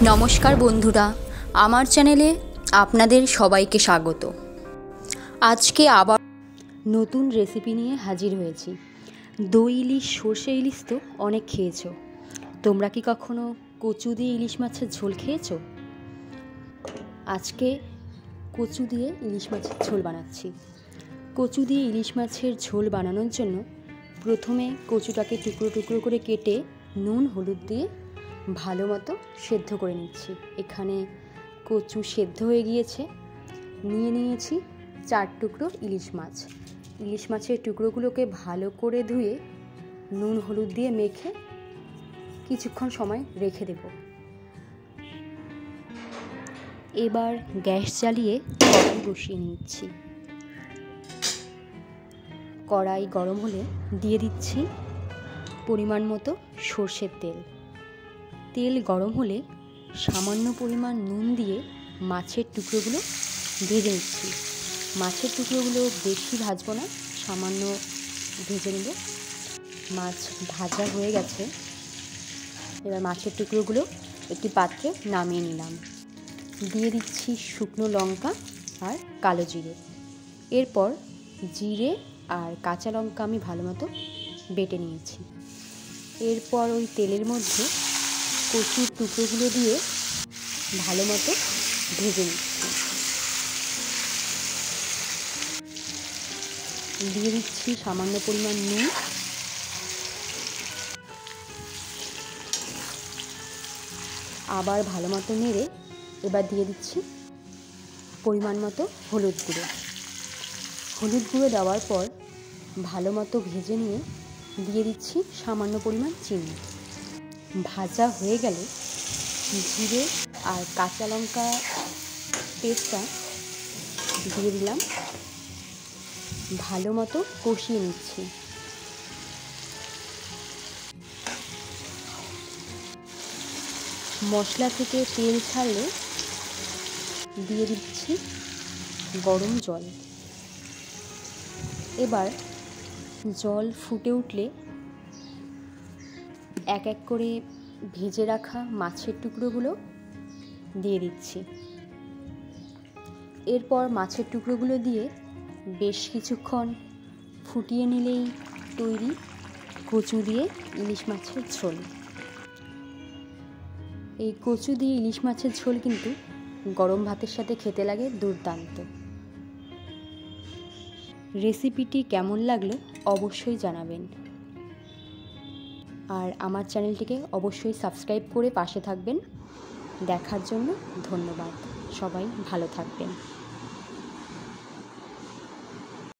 নমস্কার বন্ধুরা, আমার চ্যানেলে আপনাদের সবাইকে স্বাগত। আজকে আবার নতুন রেসিপি নিয়ে হাজির হয়েছি। দই ইলিশ, সর্ষে ইলিশ তো অনেক খেয়েছো। তোমরা কি কখনো কচু দিয়ে ইলিশ মাছের ঝোল খেয়েছো? আজকে কচু দিয়ে ইলিশ মাছের ঝোল বানাচ্ছি। কচু দিয়ে ইলিশ মাছের ঝোল বানানোর জন্য প্রথমে কচুটাকে টুকরো টুকরো করে কেটে নুন হলুদ দিয়ে ভালো মতো সেদ্ধ করে নিচ্ছি। এখানে কচু সেদ্ধ হয়ে গিয়েছে। নিয়ে নিয়েছি 4 টুকরো ইলিশ মাছ। ইলিশ মাছের টুকরোগুলোকে ভালো করে ধুয়ে নুন হলুদ দিয়ে মেখে কিছুক্ষণ সময় রেখে দেব। এবার গ্যাস জ্বালিয়ে কড়াই বসিয়ে নিচ্ছি। কড়াই গরম হলে দিয়ে দিচ্ছি পরিমাণ মতো সর্ষের তেল। তেল গরম হলে সামান্য পরিমাণ নুন দিয়ে মাছের টুকরোগুলো ভেজে নিচ্ছি। মাছের টুকরোগুলো বেশি ভাজবো না, সামান্য ভেজে নেব। মাছ ভাজা হয়ে গেছে। এবার মাছের টুকরোগুলো একটি পাত্রে নামিয়ে নিলাম। দিয়ে দিচ্ছি শুকনো লঙ্কা আর কালো জিরে। এরপর জিরে আর কাঁচা লঙ্কা আমি ভালো মতো বেটে নিয়েছি। এরপর ওই তেলের মধ্যে কচুর টুকরোগুলো দিয়ে ভালো মতো ভেজে নিচ্ছি। দিয়ে দিচ্ছি সামান্য পরিমাণ নুন। আবার ভালো মতো নেড়ে এবার দিয়ে দিচ্ছি পরিমাণ মতো হলুদ গুঁড়ো। হলুদ গুঁড়ো দেওয়ার পর ভালো মতো ভেজে নিয়ে দিয়ে দিচ্ছি সামান্য পরিমাণ চিনি। ভাজা হয়ে গেলে জিরে আর কাঁচা লঙ্কা পেস্টটা দিয়ে দিলাম। ভালো মতো কষিয়ে নিচ্ছি। মশলা থেকে তেল ছাড়লে দিয়ে দিচ্ছি গরম জল। এবার জল ফুটে উঠলে এক এক করে ভেজে রাখা মাছের টুকরোগুলো দিয়ে দিচ্ছি। এরপর মাছের টুকরোগুলো দিয়ে বেশ কিছুক্ষণ ফুটিয়ে নিলেই তৈরি কচু দিয়ে ইলিশ মাছের ঝোল। এই কচু দিয়ে ইলিশ মাছের ঝোল কিন্তু গরম ভাতের সাথে খেতে লাগে দুর্দান্ত। রেসিপিটি কেমন লাগলো অবশ্যই জানাবেন। আর আমার চ্যানেলটিকে অবশ্যই সাবস্ক্রাইব করে পাশে থাকবেন। দেখার জন্য ধন্যবাদ। সবাই ভালো থাকবেন।